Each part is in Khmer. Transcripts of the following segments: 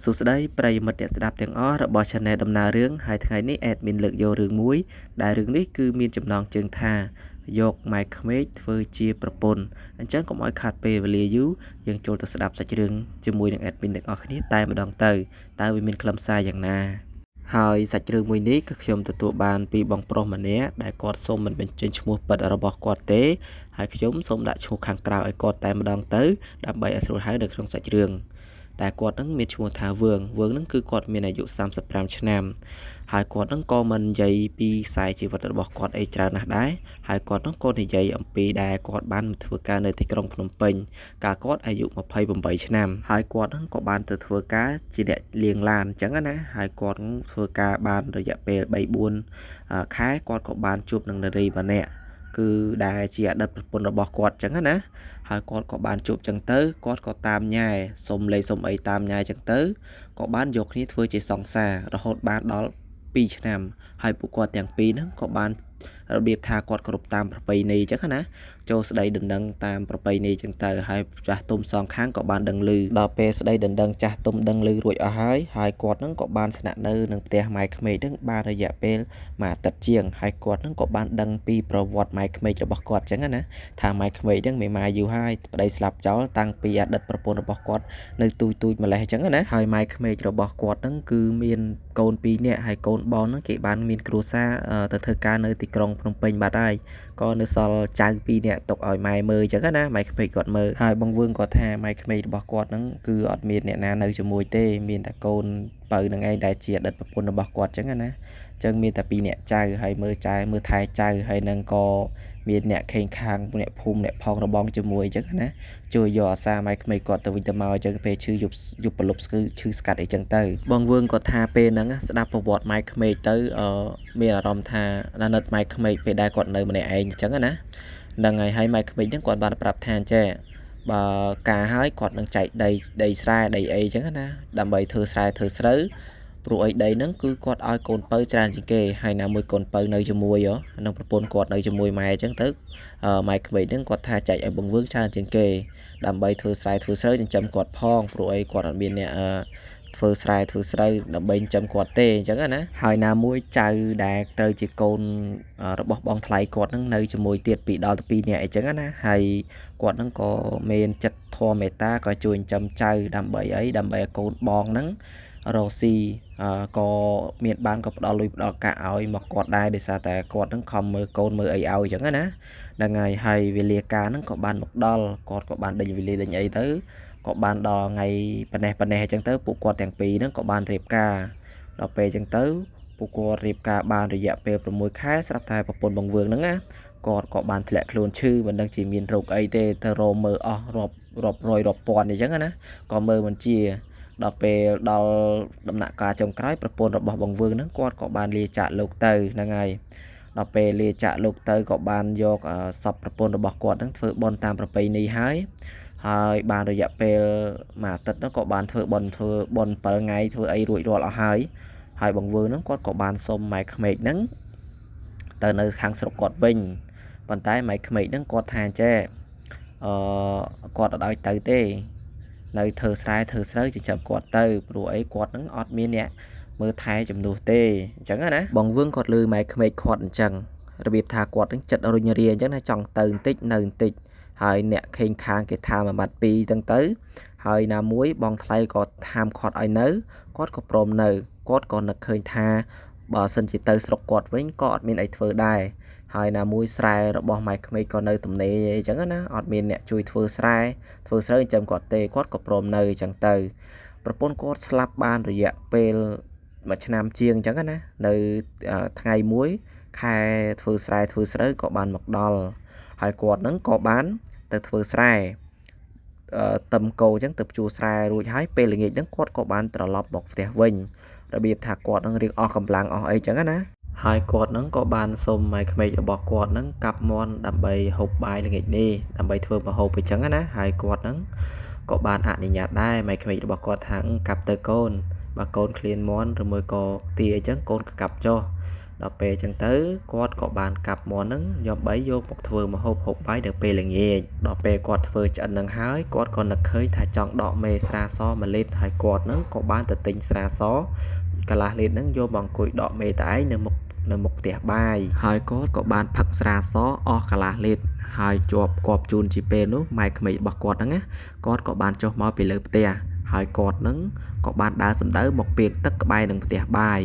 សួស្តីប្រិយមិត្តអ្នកស្ដាប់ទាំងអស់របស់ Channel ដំណើររឿងហើយថ្ងៃនេះ Admin លើកយករឿងមួយដែលរឿងនេះគឺមានចំណងជើងថាយកម៉ែក្មេកធ្វើជាប្រពន្ធអញ្ចឹងកុំឲ្យខាតពេលវេលាយូរយើងចូលទៅស្ដាប់សាច់រឿងជាមួយនឹង Admin ទាំងអស់គ្នាតែម្ដងទៅតើវាមានខ្លឹមសារយ៉ាងណាហើយសាច់រឿងមួយនេះគឺខ្ញុំទទួលបានពីបងប្រុសម្នាក់ដែលគាត់សូមមិនបញ្ចេញឈ្មោះពិតរបស់គាត់ទេហើយខ្ញុំសូមដាក់ឈ្មោះខាងក្រៅឲ្យគាត់តែម្ដងទៅដើម្បីឲ្យស្រួលហៅនៅក្នុងសាច់រឿងតែគាត់នឹងមានឈ្មោះថាវឿងនឹងគឺគាត់មានអាយុ35ឆ្នាំហើយគាត់នឹងក៏មិននិយាយពីខ្សែជីវិតរបស់គាត់អីច្រើនណាស់ដែរហើយគាត់នឹងក៏និយាយអំពីដែលគាត់បានធ្វើការនៅទីក្រុងភ្នំពេញកាលគាត់អាយុ28ឆ្នាំហើយគាត់នឹងក៏បានទៅធ្វើការជាអ្នកលាងឡានអញ្ចឹងណាហើយគាត់ធ្វើការបានរយៈពេល3-4ខែគាត់ក៏បានជួបនឹងនារីម្នាក់គឺដែលជាអតីតប្រពន្ធរបស់គាត់អញ្ចឹងណាហើយគាត់ក៏បានជួបចឹងទៅគាត់ក៏តាមញ៉ែសុំលេខសុំអីតាមញ៉ែចឹងទៅក៏បានយកគ្នាធ្វើជាសង្សាររហូតបានដល់2ឆ្នាំហើយពួកគាត់ទាំងពីរហ្នឹងក៏បានរបៀបថាគាត់គ្រប់តាមប្រពៃណីចឹងណាចូលស្ដីដណ្ដឹងតាមប្រពៃណីចឹងទៅហើយចាស់ទុំសងខាងក៏បានដឹងឮដល់ពេលស្ដីដណ្ដឹងចាស់ទុំដឹងឮរួចអស់ហើយគាត់ហ្នឹងក៏បានស្នាក់នៅនឹងផ្ទះម៉ែក្មេកហ្នឹងបានរយៈពេលមួយអាទិត្យជាងហើយគាត់ហ្នឹងក៏បានដឹងពីប្រវត្តិម៉ែក្មេករបស់គាត់ចឹងណាថាម៉ែក្មេកហ្នឹងមេម៉ាយូរហើយប្តីស្លាប់ចោលតាំងពីអតីតប្រពន្ធរបស់គាត់នៅទូចម្លេះចឹងណាហើយម៉ែក្មេករបស់គាត់ហ្នឹងគឺមានកូន2នាក់ហើយកូនបងហ្នឹងគេបានមានគ្រួសារទៅធ្វើការនៅទីក្រុងភ្នំពេញបាត់ហើយក៏នៅសល់ចៅ2នាក់ទុកឲ្យម៉ែមើលចឹងណាម៉ែក្មេកគាត់មើលហើយបងវឿងគាត់ថាម៉ែក្មេករបស់គាត់ហ្នឹងគឺអត់មានអ្នកណានៅជាមួយទេមានតែកូនបើនឹងឯងដែលជាអតីតប្រពន្ធរបស់គាត់ចឹងណាចឹងមានតែ2នាក់ចៅហើយមើលថែចៅហើយនឹងក៏មានអ្នកខេងខាងអ្នកភូមិអ្នកផងរបងជាមួយចឹងណាជួយយកអាសាម៉ែក្មេកគាត់ទៅវិញទៅមកចឹងពេលឈឺយប់ប្រលប់ឈឺស្កាត់អីចឹងទៅបងវឿងគាត់ថាពេលហ្នឹងស្ដាប់ប្រវត្តិម៉ែក្មេកទៅមានអារម្មណ៍ថាណានិតម៉ែក្មេកពេលដែលគាត់នៅម្នាក់ឯងចឹងណាហ្នឹងហើយម៉ែក្មេកហ្នឹងគាត់បានប្រាប់ថាចេះបើការហើយគាត់នឹងចែកដីស្រែដីអីចឹងណាដើម្បីធ្វើស្រែធ្វើស្រូវព្រោះអីដីហ្នឹងគឺគាត់ឲ្យកូនពៅច្រើនជាងគេហើយណាមួយកូនពៅនៅជាមួយនឹងប្រពន្ធគាត់នៅជាមួយម៉ែអញ្ចឹងទៅម៉ែក្មេកហ្នឹងគាត់ថាចែកឲ្យបងវឿងច្រើនជាងគេដើម្បីធ្វើស្រែធ្វើស្រូវចិញ្ចឹមគាត់ផងព្រោះអីគាត់អត់មានអ្នកធ្វើស្រែធ្វើស្រូវដើម្បីចិញ្ចឹមគាត់ទេអញ្ចឹងណាហើយណាមួយចៅដែលត្រូវជាកូនរបស់បងថ្លៃគាត់ហ្នឹងនៅជាមួយទៀតពីដល់ទៅ2នាក់អញ្ចឹងណាហើយគាត់ហ្នឹងក៏មានចិត្តធម៌មេត្តាក៏ជួយចិញ្ចឹមចៅដើម្បីអីដើម្បីឲ្យកូនបងហ្នឹងរស់ស៊ីក៏មានបានក៏ផ្ដល់លុយផ្ដល់កាក់ឲ្យមកគាត់ដែរដោយសារតែគាត់ហ្នឹងខំមើលកូនមើលអីឲ្យអញ្ចឹងណាហ្នឹងហើយវេលាការហ្នឹងក៏បានមកដល់គាត់ក៏បានដេញវេលាដេញអីទៅក៏បានដល់ថ្ងៃប៉ណេះអញ្ចឹងទៅពួកគាត់ទាំងពីរហ្នឹងក៏បានរៀបការដល់ពេលអញ្ចឹងទៅពួកគាត់រៀបការបានរយៈពេល6ខែស្រាប់តែប្រពន្ធបងវឿងហ្នឹងណាគាត់ក៏បានធ្លាក់ខ្លួនឈឺមិនដឹងជាមានរោគអីទេទៅរកមើលអស់រាប់រយរាប់ពាន់អញ្ចឹងណាក៏មើលមិនជាដល់ពេលដល់ដំណាក់កាលចុងក្រោយប្រពន្ធរបស់បងវឿងហ្នឹងគាត់ក៏បានលាចាកលោកទៅហ្នឹងហើយដល់ពេលលាចាកលោកទៅក៏បានយកសពប្រពន្ធរបស់គាត់ហ្នឹងធ្វើបុណ្យតាមប្រពៃណីហើយបានរយៈពេលមួយអាទិត្យហ្នឹងក៏បានធ្វើបុណ្យ7ថ្ងៃធ្វើអីរួចរាល់អស់ហើយបងវឿងហ្នឹងគាត់ក៏បានសុំម៉ែក្មេកហ្នឹងទៅនៅខាងស្រុកគាត់វិញប៉ុន្តែម៉ែក្មេកហ្នឹងគាត់ថាចេះគាត់អត់ឲ្យទៅទេនៅធ្វើស្រែធ្វើស្រូវចិញ្ចឹមគាត់ទៅព្រោះអីគាត់ហ្នឹងអត់មានអ្នកមើលថែជំនួសទេអញ្ចឹងណាបងវឿងគាត់លើម៉ែក្មេកគាត់អញ្ចឹងរបៀបថាគាត់ហ្នឹងចិត្តរុញរាអញ្ចឹងណាចង់ទៅបន្តិចនៅបន្តិចហើយអ្នកខេងខាងគេថាមួយម៉ាត់ពីរទាំងទៅហើយណាមួយបងថ្លៃក៏ហាមឃាត់ឲ្យនៅគាត់ក៏ព្រមនៅគាត់ក៏នឹកឃើញថាបើសិនជាទៅស្រុកគាត់វិញក៏អត់មានអីធ្វើដែរហើយណាមួយស្រែរបស់ម៉ែក្មេកក៏នៅទំនេរអីចឹងណាអត់មានអ្នកជួយធ្វើស្រែធ្វើស្រូវចិញ្ចឹមគាត់ទេគាត់ក៏ព្រមនៅអញ្ចឹងទៅប្រពន្ធគាត់ស្លាប់បានរយៈពេល1ឆ្នាំជាងអញ្ចឹងណានៅថ្ងៃមួយខែធ្វើស្រែធ្វើស្រូវក៏បានមកដល់ហើយគាត់នឹងក៏បានទៅធ្វើស្រែតឹមគោអញ្ចឹងទៅភ្ជួរស្រែរួចហើយពេលល្ងាចហ្នឹងគាត់ក៏បានត្រឡប់មកផ្ទះវិញរបៀបថាគាត់នឹងរៀងអស់កម្លាំងអស់អីចឹងណាហើយគាត់នឹងក៏បានសុំម៉ែក្មេករបស់គាត់នឹងកាប់មាន់ដើម្បីហូបបាយល្ងាចនេះដើម្បីធ្វើម្ហូបអញ្ចឹងណាហើយគាត់នឹងក៏បានអនុញ្ញាតដែរម៉ែក្មេករបស់គាត់ថាកាប់ទៅកូនបើកូនឃ្លានមាន់ឬមួយក៏ទាអញ្ចឹងកូនក៏កាប់ចុះ ដល់ពេលចឹងទៅគាត់ក៏បានកាប់មាន់ហ្នឹងយកបីយកមកធ្វើម្ហូបហូបបាយនៅពេលល្ងាចដល់ពេលគាត់ធ្វើឆ្អិននឹងហើយគាត់ក៏នឹកឃើញថាចង់ដកមេស្រាស1លីត្រហើយគាត់ហ្នឹងក៏បានទៅទិញស្រាសកន្លះលីត្រហ្នឹងយកមកអង្គុយដកមេតឯងនៅមុខផ្ទះបាយហើយគាត់ក៏បានផឹកស្រាសអស់កន្លះលីត្រហើយជាប់គប់ជូនជាពេលនោះម៉ែក្មេករបស់គាត់ហ្នឹងណាគាត់ក៏បានចុះមកពីលើផ្ទះហើយគាត់ហ្នឹងក៏បានដើរសំដៅមកពាកទឹកក្បែរនឹងផ្ទះបាយ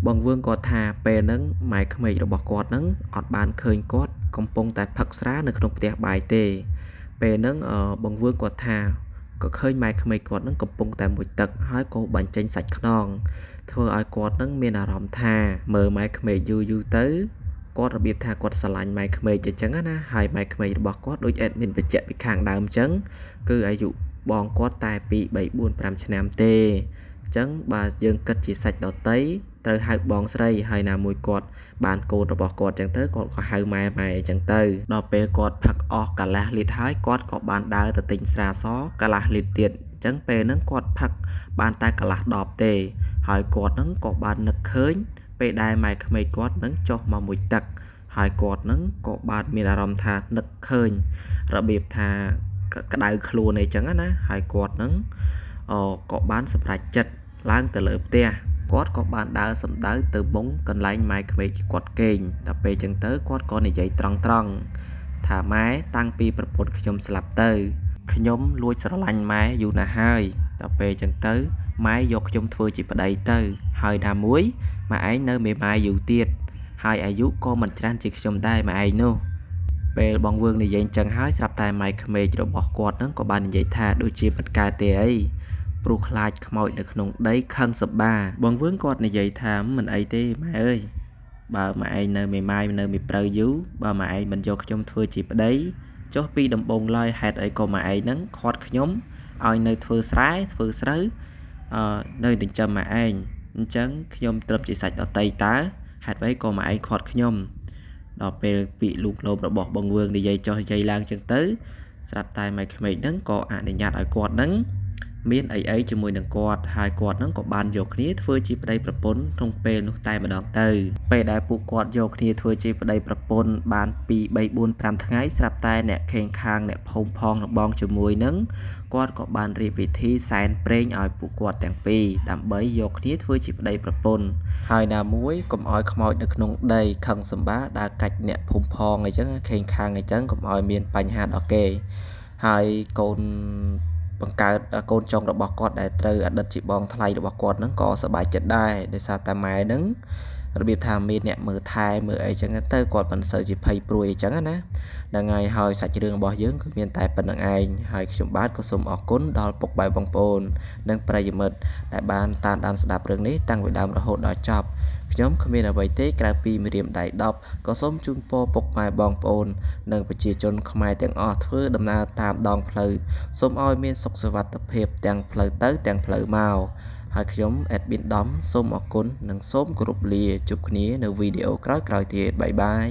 បងវឿងគាត់ថាពេលហ្នឹងម៉ែក្មេករបស់គាត់ហ្នឹងអត់បានឃើញគាត់កំពុងតែផឹកស្រានៅក្នុងផ្ទះបាយទេពេលហ្នឹងបងវឿងគាត់ថាក៏ឃើញម៉ែក្មេកគាត់ហ្នឹងកំពុងតែមុជទឹកហើយក៏បញ្ចេញសាច់ខ្នងធ្វើឲ្យគាត់ហ្នឹងមានអារម្មណ៍ថាមើលម៉ែក្មេកយូរទៅគាត់របៀបថាគាត់ស្រឡាញ់ម៉ែក្មេកអញ្ចឹងណាហើយម៉ែក្មេករបស់គាត់ដូចអេដមីនបញ្ជាក់ពីខាងដើមអញ្ចឹងគឺអាយុបងគាត់តែ2 3 4 5ឆ្នាំទេអញ្ចឹងបើយើងគិតជាសាច់ដតីត្រូវហៅបងស្រីហើយណាមួយគាត់បានកូនរបស់គាត់អញ្ចឹងទៅគាត់ក៏ហៅម៉ែអញ្ចឹងទៅដល់ពេលគាត់ផឹកអស់កន្លះលីត្រហើយគាត់ក៏បានដើរទៅទិញស្រាសកន្លះលីត្រទៀតអញ្ចឹងពេលហ្នឹងគាត់ផឹកបានតែកន្លះដបទេហើយគាត់ហ្នឹងក៏បាននឹកឃើញពេលដែលម៉ែក្មេកគាត់នឹងចុះមកមួយទឹកហើយគាត់នឹងក៏បានមានអារម្មណ៍ថានឹកឃើញរបៀបថាក្តៅខ្លួនអីចឹងណាហើយគាត់នឹងក៏បានសម្រេចចិត្តឡើងទៅលើផ្ទះគាត់ក៏បានដើរសំដៅទៅមុងកន្លែងម៉ែក្មេកគាត់គេងដល់ពេលចឹងទៅគាត់ក៏និយាយត្រង់ថាម៉ែតាំងពីប្រពន្ធខ្ញុំស្លាប់ទៅខ្ញុំលួចស្រឡាញ់ម៉ែយូរណាស់ហើយដល់ពេលចឹងទៅម៉ែយកខ្ញុំធ្វើជាប្តីទៅហើយណាមួយម៉ែឯងនៅមេម៉ាយយូរទៀតហើយអាយុក៏មិនច្រើនជាខ្ញុំដែរម៉ែឯងនោះពេលបងវឿងនិយាយអញ្ចឹងហើយស្រាប់តែម៉ែក្មេករបស់គាត់នឹងក៏បាននិយាយថាដូចជាមិនកើតទេអីព្រោះខ្លាចខ្មោចនៅក្នុងដីខឹងសបាបងវឿងគាត់និយាយថាមិនអីទេម៉ែអើយបើម៉ែឯងនៅមេម៉ាយនៅមេព្រៅយូរបើម៉ែឯងមិនយកខ្ញុំធ្វើជាប្តីចុះពីដំបងឡើយហេតុអីក៏ម៉ែឯងហ្នឹងខាត់ខ្ញុំឲ្យនៅធ្វើស្រែធ្វើស្រូវនៅចិញ្ចឹមម៉ែឯងអញ្ចឹងខ្ញុំត្រឹមជាសាច់ដតីតើហេតុអ្វីក៏ម៉ែឯងខាត់ខ្ញុំដល់ពេលពាក្យលូកលោមរបស់បងវឿងនិយាយចុះនិយាយឡើងចឹងទៅស្រាប់តែម៉ែក្មេកហ្នឹងក៏អនុញ្ញាតឲ្យគាត់ហ្នឹងមានអីជាមួយនឹងគាត់ហើយគាត់នឹងក៏បានយកគ្នាធ្វើជាប្តីប្រពន្ធក្នុងពេលនោះតែម្ដងទៅពេលដែលពួកគាត់យកគ្នាធ្វើជាប្តីប្រពន្ធបាន2 3 4 5ថ្ងៃស្រាប់តែអ្នកខេងខាងអ្នកភូមិផងរបងជាមួយនឹងគាត់ក៏បានរៀបពិធីសែនព្រេងឲ្យពួកគាត់ទាំងពីរដើម្បីយកគ្នាធ្វើជាប្តីប្រពន្ធហើយណាមួយកុំឲ្យខ្មោចនៅក្នុងដីខឹងសម្បាដើរកាច់អ្នកភូមិផងអីចឹងខេងខាងអីចឹងកុំឲ្យមានបញ្ហាដល់គេហើយកូនបង្កើតកូនចុងរបស់គាត់ដែលត្រូវអតីតជាបងថ្លៃរបស់គាត់ហ្នឹងក៏សប្បាយចិត្តដែរដោយសារតែម៉ែហ្នឹងរបៀបថាមានអ្នកមើលថែមើលអីចឹងទៅគាត់មិនសូវជាភ័យព្រួយអីចឹងណាហ្នឹងហើយសាច់រឿងរបស់យើងគឺមានតែប៉ុណ្្នឹងឯងហើយខ្ញុំបាទក៏សូមអរគុណដល់ពុកម៉ែបងប្អូននិងប្រិយមិត្តដែលបានតាមដានស្ដាប់រឿងនេះតាំងពីដើមរហូតដល់ចប់ខ្ញុំគ្មានអ្វីទេក្រៅពីម្រាមដៃ10ក៏សូមជូនពរពុកម៉ែបងប្អូននិងប្រជាជនខ្មែរទាំងអស់ធ្វើដំណើរតាមដងផ្លូវសូមឲ្យមានសុខសុវត្ថិភាពទាំងផ្លូវទៅទាំងផ្លូវមកហើយខ្ញុំអេដមីនដំសូមអរគុណនិងសូមគោរពលាជួបគ្នានៅវីដេអូក្រោយៗទៀតបាយបាយ